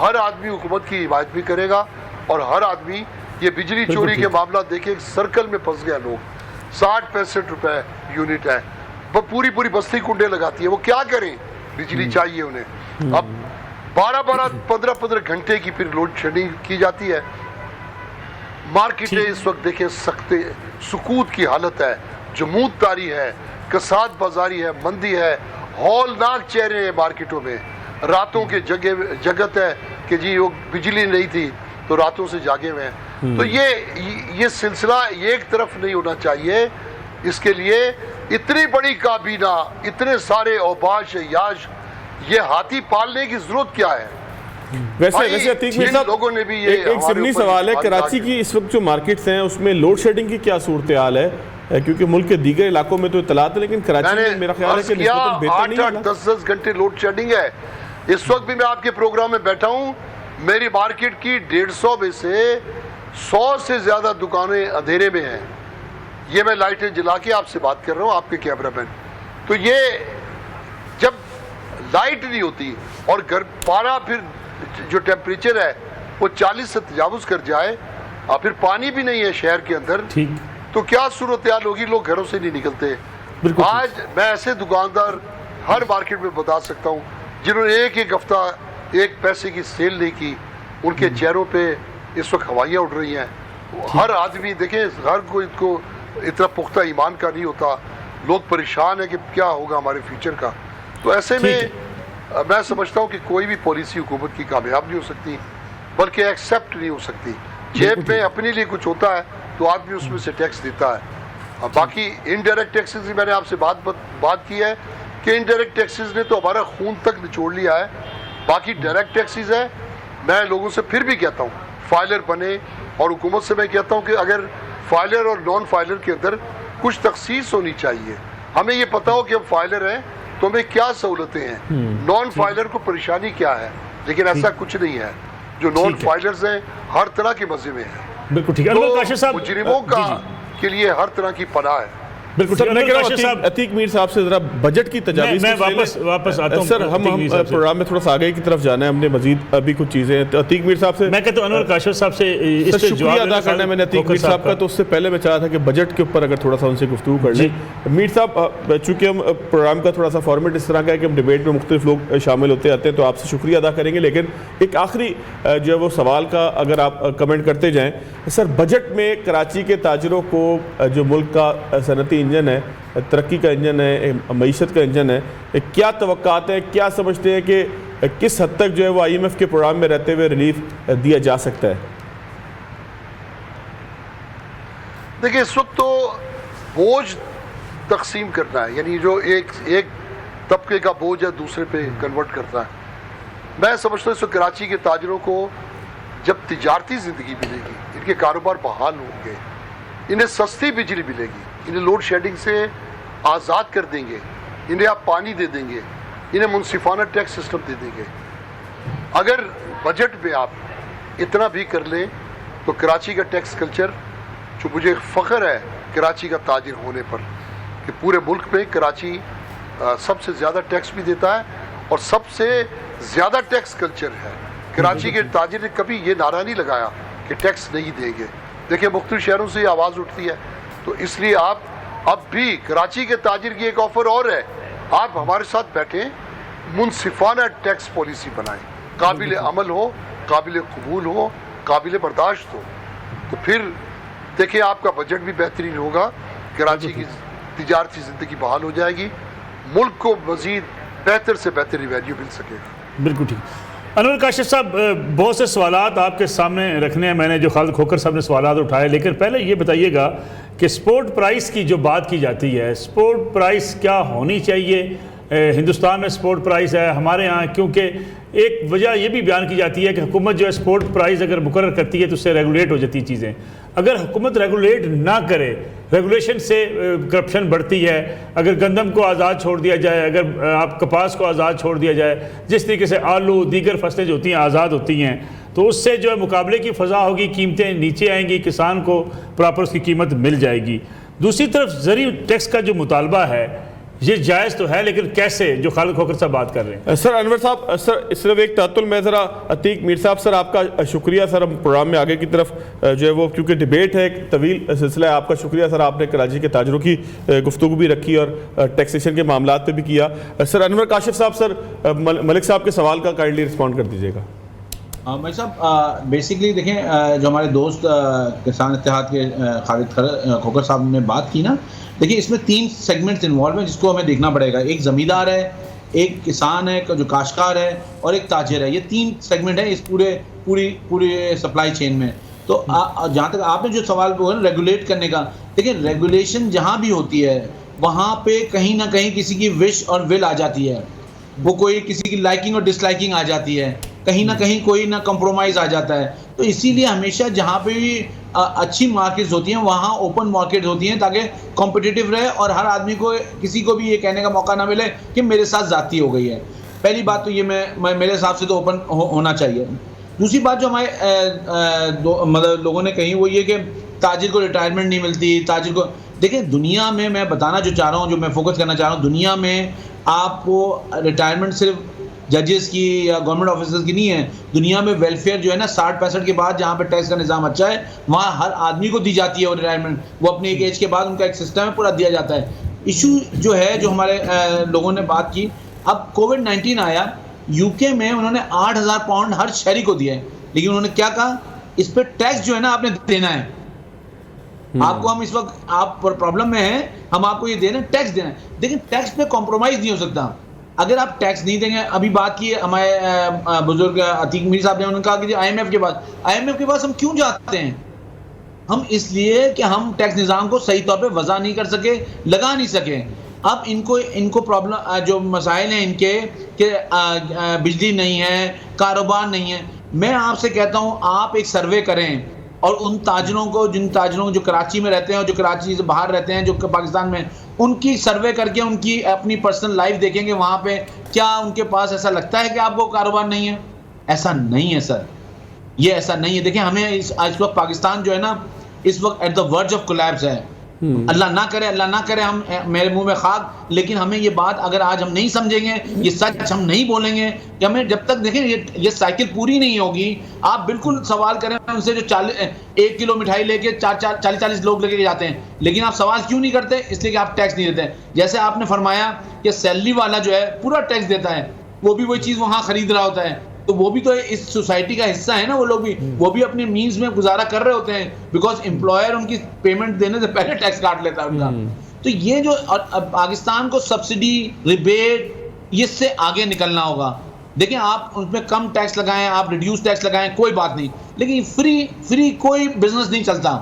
ہر آدمی حکومت کی حمایت بھی کرے گا اور ہر آدمی یہ بجلی چوری کے معاملہ دیکھیں ایک سرکل میں پھنس گیا لوگ 60-65 روپے یونٹ ہے پوری بستی کنڈے لگاتی ہے وہ کیا کریں بجلی چاہیے انہیں اب 12-15 گھنٹے کی پھر لوڈ شیڈنگ کی جاتی ہے مارکیٹیں اس وقت دیکھیں سکوت کی حالت ہے جمود تاری ہے کساد بازاری ہے مندی ہے ہولناک چہرے ہیں مارکیٹوں میں راتوں کے جگت ہے کہ جی وہ بجلی نہیں تھی تو راتوں سے جاگے ہوئے ہیں تو یہ سلسلہ ایک طرف نہیں ہونا چاہیے اس کے لیے اتنی بڑی کابینہ اتنے سارے اوباش عیاش یہ ہاتھی پالنے کی ضرورت کیا ہے ویسے عتیق میر صاحب لوگوں نے بھی یہ ایک ضمنی سوال ہے کراچی کی اس وقت جو مارکیٹس ہیں اس میں لوڈ شیڈنگ کی کیا صورتحال ہے کیونکہ ملک کے دیگر علاقوں میں تو اطلاعات ہے لیکن کراچی میں میرا خیال ہے کہ نسبتاً بہتر نہیں ہے 8-10 گھنٹے لوڈ شیڈنگ ہے اس وقت بھی میں آپ کے پروگرام میں بیٹھا ہوں میری مارکیٹ کی 150 میں سے 100 سے زیادہ دکانیں اندھیرے میں ہیں یہ میں لائٹیں جلا کے آپ سے بات کر رہا ہوں آپ کے کیمرہ مین تو یہ جب لائٹ نہیں ہوتی اور گھر پارا پھر جو ٹیمپریچر ہے وہ 40 سے تجاوز کر جائے اور پھر پانی بھی نہیں ہے شہر کے اندر تو کیا صورتحال ہوگی لوگ گھروں سے نہیں نکلتے آج میں ایسے دکاندار ہر مارکیٹ میں بتا سکتا ہوں جنہوں نے ایک ہفتہ ایک پیسے کی سیل نہیں کی ان کے چہروں پہ اس وقت ہوائیاں اڑ رہی ہیں ہر آدمی دیکھیں ہر کوئی کو اتنا پختہ ایمان کا نہیں ہوتا لوگ پریشان ہیں کہ کیا ہوگا ہمارے فیوچر کا تو ایسے میں میں سمجھتا ہوں کہ کوئی بھی پالیسی حکومت کی کامیاب نہیں ہو سکتی بلکہ ایکسیپٹ نہیں ہو سکتی جیب میں اپنے لیے کچھ ہوتا ہے تو آدمی اس میں سے ٹیکس دیتا ہے باقی انڈائریکٹ ٹیکسز میں نے آپ سے بات کی ہے کہ انڈائریکٹ ٹیکسز نے تو ہمارا خون تک نچوڑ لیا ہے باقی ڈائریکٹ ٹیکسز ہے میں لوگوں سے پھر بھی کہتا ہوں فائلر بنے اور حکومت سے میں کہتا ہوں کہ اگر فائلر اور نان فائلر کے اندر کچھ تخصیص ہونی چاہیے ہمیں یہ پتا ہو کہ ہم فائلر ہیں تو ہمیں کیا سہولتیں ہیں نان فائلر کو پریشانی کیا ہے لیکن ایسا کچھ نہیں ہے جو نان فائلرز ہیں ہر طرح کے مزے میں ہیں بالکل ٹھیک ہے مجرموں کے لیے ہر طرح کی پناہ ہے عتیق میر صاحب سے ذرا بجٹ کی تجاویز میں واپس آتا ہوں سر ہم پروگرام میں تھوڑا سا آگے کی طرف جانا ہے ہم نے مزید ابھی کچھ چیزیں عتیق میر صاحب سے میں کہتا ہوں انور کاشف صاحب سے اس پہ شکریہ ادا کرنا ہے میں نے عتیق میر صاحب کا تو اس سے پہلے میں چاہا تھا کہ بجٹ کے اوپر اگر تھوڑا سا ان سے گفتگو کر لیں میر صاحب چونکہ ہم پروگرام کا تھوڑا سا فارمیٹ اس طرح کا ہے کہ ہم ڈیبیٹ میں مختلف لوگ شامل ہوتے آتے ہیں تو آپ سے شکریہ ادا کریں گے لیکن ایک آخری جو ہے وہ سوال کا اگر آپ کمنٹ کرتے جائیں سر بجٹ میں کراچی کے تاجروں کو جو ملک کا صنعتی انجن ہے ترقی کا انجن ہے معیشت کا انجن ہے کیا توقعات ہیں کیا سمجھتے ہیں کہ کس حد تک جو ہے وہ آئی ایم ایف کے پروگرام میں رہتے ہوئے ریلیف دیا جا سکتا ہے دیکھیں اس وقت تو بوجھ تقسیم کرنا ہے یعنی جو ایک طبقے کا بوجھ ہے دوسرے پہ کنورٹ کرتا ہے میں سمجھتا ہوں اس وقت کراچی کے تاجروں کو جب تجارتی زندگی ملے گی ان کے کاروبار بحال ہوں گے انہیں سستی بجلی ملے گی انہیں لوڈ شیڈنگ سے آزاد کر دیں گے انہیں آپ پانی دے دیں گے انہیں منصفانہ ٹیکس سسٹم دے دیں گے اگر بجٹ میں آپ اتنا بھی کر لیں تو کراچی کا ٹیکس کلچر جو مجھے فخر ہے کراچی کا تاجر ہونے پر کہ پورے ملک میں کراچی سب سے زیادہ ٹیکس بھی دیتا ہے اور سب سے زیادہ ٹیکس کلچر ہے کراچی کے تاجر نے کبھی یہ نعرہ نہیں لگایا کہ ٹیکس نہیں دیں گے دیکھیں مختلف شہروں سے یہ آواز اٹھتی ہے تو اس لیے آپ اب بھی کراچی کے تاجر کی ایک آفر اور ہے آپ ہمارے ساتھ بیٹھیں منصفانہ ٹیکس پالیسی بنائیں قابل عمل ہو قابل قبول ہو قابل برداشت ہو تو پھر دیکھیں آپ کا بجٹ بھی بہترین ہوگا کراچی کی تجارتی زندگی بحال ہو جائے گی ملک کو مزید بہتر سے بہتر ریوینیو مل سکے گا بالکل ٹھیک انور کاشف صاحب بہت سے سوالات آپ کے سامنے رکھنے ہیں میں نے جو خالد کھوکر صاحب نے سوالات اٹھائے لیکن پہلے یہ بتائیے گا کہ سپورٹ پرائس کی جو بات کی جاتی ہے سپورٹ پرائس کیا ہونی چاہیے ہندوستان میں سپورٹ پرائس ہے ہمارے ہاں کیونکہ ایک وجہ یہ بھی بیان کی جاتی ہے کہ حکومت جو ہے سپورٹ پرائس اگر مقرر کرتی ہے تو اس سے ریگولیٹ ہو جاتی چیزیں اگر حکومت ریگولیٹ نہ کرے ریگولیشن سے کرپشن بڑھتی ہے اگر گندم کو آزاد چھوڑ دیا جائے اگر آپ کپاس کو آزاد چھوڑ دیا جائے جس طریقے سے آلو دیگر فصلیں جو ہوتی ہیں آزاد ہوتی ہیں تو اس سے جو ہے مقابلے کی فضا ہوگی قیمتیں نیچے آئیں گی کسان کو پراپر اس کی قیمت مل جائے گی دوسری طرف زرعی ٹیکس کا جو مطالبہ ہے یہ جائز تو ہے لیکن کیسے، جو خالد کھوکھر صاحب بات کر رہے ہیں؟ سر انور صاحب، سر صرف ایک تعطل میں ذرا عتیق میر صاحب، سر آپ کا شکریہ سر، ہم پروگرام میں آگے کی طرف جو ہے وہ کیونکہ ڈیبیٹ ہے ایک طویل سلسلہ ہے، آپ کا شکریہ سر، آپ نے کراچی کے تاجروں کی گفتگو بھی رکھی اور ٹیکسیشن کے معاملات پہ بھی کیا۔ سر انور کاشف صاحب، سر ملک صاحب کے سوال کا کائنڈلی رسپونڈ کر دیجیے گا۔ ملک صاحب بیسیکلی دیکھیں، جو ہمارے دوست کسان اتحاد کے خالد کھوکھر صاحب نے بات کی نا، دیکھیں اس میں 3 سیگمنٹس انوالو ہیں جس کو ہمیں دیکھنا پڑے گا۔ ایک زمیندار ہے، ایک کسان ہے جو کاشتکار ہے، اور ایک تاجر ہے۔ یہ 3 سیگمنٹ ہیں اس پورے سپلائی چین میں۔ تو جہاں تک آپ نے جو سوال پوچھا ریگولیٹ کرنے کا، دیکھیں ریگولیشن جہاں بھی ہوتی ہے وہاں پہ کہیں نہ کہیں کسی کی وش اور ول آ جاتی ہے، وہ کوئی کسی کی لائکنگ اور ڈس لائکنگ آ جاتی ہے، کہیں نہ کہیں کوئی نہ کمپرومائز آ جاتا ہے۔ تو اسی لیے ہمیشہ جہاں پہ بھی اچھی مارکیٹس ہوتی ہیں وہاں اوپن مارکیٹ ہوتی ہیں تاکہ کمپٹیٹیو رہے اور ہر آدمی کو، کسی کو بھی یہ کہنے کا موقع نہ ملے کہ میرے ساتھ زیادتی ہو گئی ہے۔ پہلی بات تو یہ میرے حساب سے تو اوپن ہونا چاہیے۔ دوسری بات جو ہمارے مطلب لوگوں نے کہی وہ یہ کہ تاجر کو ریٹائرمنٹ نہیں ملتی، تاجر کو، دیکھیں دنیا میں بتانا جو چاہ رہا ہوں، جو میں فوکس کرنا چاہ رہا ہوں، دنیا میں آپ کو ریٹائرمنٹ صرف ججز کی یا گورنمنٹ آفیسرز کی نہیں ہے، دنیا میں ویلفیئر جو ہے نا 60-65 کے بعد جہاں پہ ٹیکس کا نظام اچھا ہے وہاں ہر آدمی کو دی جاتی ہے وہ ریٹائرمنٹ، وہ اپنے ایک ایج کے بعد ان کا ایک سسٹم ہے پورا دیا جاتا ہے۔ ایشو جو ہے جو ہمارے لوگوں نے بات کی، اب کووڈ-19 آیا، یو کے میں انہوں نے 8,000 پاؤنڈ ہر شہری کو دیا ہے، لیکن انہوں نے کیا کہا، اس پہ ٹیکس جو ہے نا آپ نے دینا ہے، آپ کو ہم اس وقت آپ پرابلم میں ہیں، ہم آپ کو یہ دینا ہے، ٹیکس دینا ہے۔ لیکن ٹیکس پہ کمپرومائز نہیں ہو سکتا۔ اگر آپ ٹیکس نہیں دیں گے، ابھی بات کی ہمارے بزرگ عتیق میر صاحب نے، انہوں نے کہا کہ آئی ایم ایف کے پاس ہم کیوں جاتے ہیں؟ ہم اس لیے کہ ہم ٹیکس نظام کو صحیح طور پہ وضع نہیں کر سکے، لگا نہیں سکے۔ اب ان کو پرابلم جو مسائل ہیں ان کے کہ بجلی نہیں ہے، کاروبار نہیں ہے، میں آپ سے کہتا ہوں آپ ایک سروے کریں اور ان تاجروں کو، جن تاجروں جو کراچی میں رہتے ہیں اور جو کراچی سے باہر رہتے ہیں جو پاکستان میں، ان کی سروے کر کے ان کی اپنی پرسنل لائف دیکھیں گے وہاں پہ کیا ان کے پاس ایسا لگتا ہے کہ آپ کو کاروبار نہیں ہے؟ ایسا نہیں ہے سر، یہ ایسا نہیں ہے۔ دیکھیں ہمیں اس وقت پاکستان جو ہے نا اس وقت ایٹ دا ورج آف کولیپس ہے۔ اللہ نہ کرے ہم، میرے منہ میں خاک، لیکن ہمیں یہ بات اگر آج ہم نہیں سمجھیں گے، یہ سچ ہم نہیں بولیں گے کہ ہمیں جب تک دیکھیں یہ سائیکل پوری نہیں ہوگی۔ آپ بالکل سوال کریں ان سے جو 1 کلو مٹھائی لے کے 40 لوگ لے کے جاتے ہیں، لیکن آپ سوال کیوں نہیں کرتے؟ اس لیے کہ آپ ٹیکس نہیں دیتے۔ جیسے آپ نے فرمایا کہ سیلری والا جو ہے پورا ٹیکس دیتا ہے، وہ بھی وہی چیز وہاں خرید رہا ہوتا ہے، تو وہ بھی تو اس سوسائٹی کا حصہ ہے نا، وہ لوگ بھی، وہ بھی اپنے مینز میں گزارا کر رہے ہوتے ہیں، بیکاز امپلائر ان کی پیمنٹ دینے سے پہلے ٹیکس کاٹ لیتا ہے ان کا۔ تو یہ جو پاکستان کو سبسڈی، ریبیٹ، یہ سے آگے نکلنا ہوگا۔ دیکھیں آپ اس میں کم ٹیکس لگائیں، آپ ریڈیوس ٹیکس لگائیں، کوئی بات نہیں، لیکن فری کوئی بزنس نہیں چلتا۔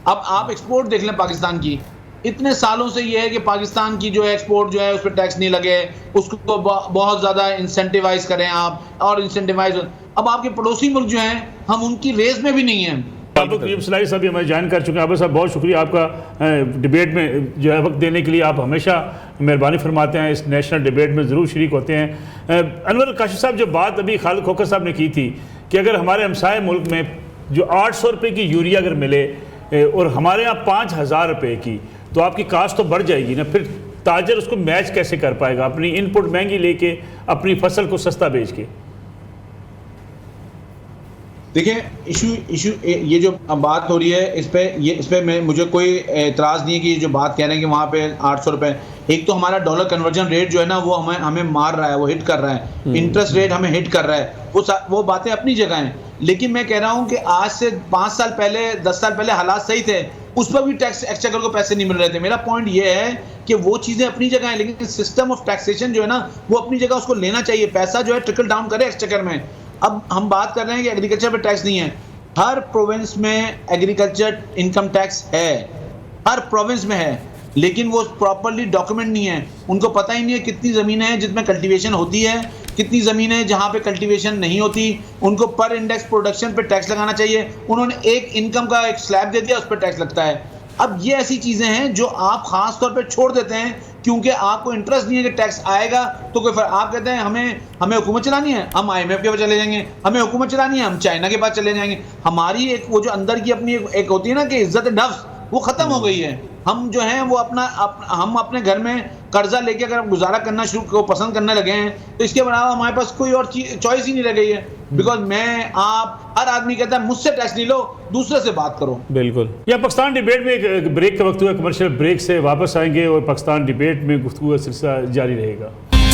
اب آپ ایکسپورٹ دیکھ لیں پاکستان کی، اتنے سالوں سے یہ ہے کہ پاکستان کی جو ہے ایکسپورٹ جو ہے اس پہ ٹیکس نہیں لگے، اس کو بہت زیادہ انسینٹیوائز کریں آپ، اور انسینٹیوائز، اب آپ کے پڑوسی ملک جو ہیں ہم ان کی ریس میں بھی نہیں ہیں۔ عبدالقیوم صلاحی صاحب بھی ہمیں جوائن کر چکے ہیں۔ عابد صاحب بہت شکریہ آپ کا ڈیبیٹ میں جو ہے وقت دینے کے لیے، آپ ہمیشہ مہربانی فرماتے ہیں، اس نیشنل ڈیبیٹ میں ضرور شریک ہوتے ہیں۔ انور کاشف صاحب، جو بات ابھی خالد کھوکھر صاحب نے کی تھی کہ اگر ہمارے ہمسائے ملک میں جو 800 روپے کی یوریا اگر ملے اور ہمارے یہاں 5,000 روپے کی، تو آپ کی کاسٹ تو بڑھ جائے گی نا، پھر تاجر اس کو میچ کیسے کر پائے گا اپنی ان پٹ مہنگی لے کے، اپنی فصل کو سستا بیچ کے؟ دیکھیں ایشو یہ جو بات ہو رہی ہے اس پہ مجھے کوئی اعتراض نہیں ہے کہ یہ جو بات کہہ رہے ہیں کہ وہاں پہ 800 روپے، ایک تو ہمارا ڈالر کنورژن ریٹ جو ہے نا وہ ہمیں مار رہا ہے، وہ ہٹ کر رہا ہے، انٹرسٹ ریٹ ہمیں ہٹ کر رہا ہے، وہ باتیں اپنی جگہ ہیں، لیکن میں کہہ رہا ہوں کہ آج سے 5 سال پہلے، 10 سال پہلے حالات صحیح تھے، اس پر بھی ٹیکس ایکسچیکر کو پیسے نہیں مل رہے تھے۔ میرا پوائنٹ یہ ہے کہ وہ چیزیں اپنی جگہ ہیں، لیکن سسٹم آف ٹیکسیشن جو ہے نا وہ اپنی جگہ، اس کو لینا چاہیے، پیسہ جو ہے ٹرکل ڈاؤن کرے ایکسچیکر میں۔ اب ہم بات کر رہے ہیں کہ ایگریکلچر پہ ٹیکس نہیں ہے، ہر پروونس میں ایگریکلچر انکم ٹیکس ہے، ہر پروونس میں ہے، لیکن وہ پراپرلی ڈاکومنٹ نہیں ہے، ان کو پتہ ہی نہیں ہے کتنی زمینیں ہیں جس میں کلٹیویشن ہوتی ہے، کتنی زمینیں جہاں پہ کلٹیویشن نہیں ہوتی، ان کو پر انڈیکس پروڈکشن پہ ٹیکس لگانا چاہیے، انہوں نے ایک انکم کا ایک سلیب دے دیا، اس پہ ٹیکس لگتا ہے۔ اب یہ ایسی چیزیں ہیں جو آپ خاص طور پہ چھوڑ دیتے ہیں کیونکہ آپ کو انٹرسٹ نہیں ہے کہ ٹیکس آئے گا تو کوئی فرق، آپ کہتے ہیں ہمیں حکومت چلانی ہے، ہم آئی ایم ایف کے پاس چلے جائیں گے، ہمیں حکومت چلانی ہے، ہم چائنا کے پاس چلے جائیں گے۔ ہماری ایک وہ جو اندر کی اپنی ایک ہوتی ہے نا کہ عزت نفس، وہ ختم ہو گئی ہے۔ ہم جو ہیں وہ ہم اپنے گھر میں قرضہ لے کے اگر گزارا کرنا پسند کرنے لگے ہیں تو اس کے علاوہ ہمارے پاس کوئی اور چوائس ہی نہیں رہ گئی ہے. بیکاز میں آپ ہر آدمی کہتا ہے مجھ سے ٹیکس نہیں لو، دوسرے سے بات کرو. بالکل. یا پاکستان ڈیبیٹ میں ایک بریک کا وقت ہوا، کمرشل بریک سے واپس آئیں گے اور پاکستان ڈیبیٹ میں گفتگو کا سلسلہ جاری رہے گا.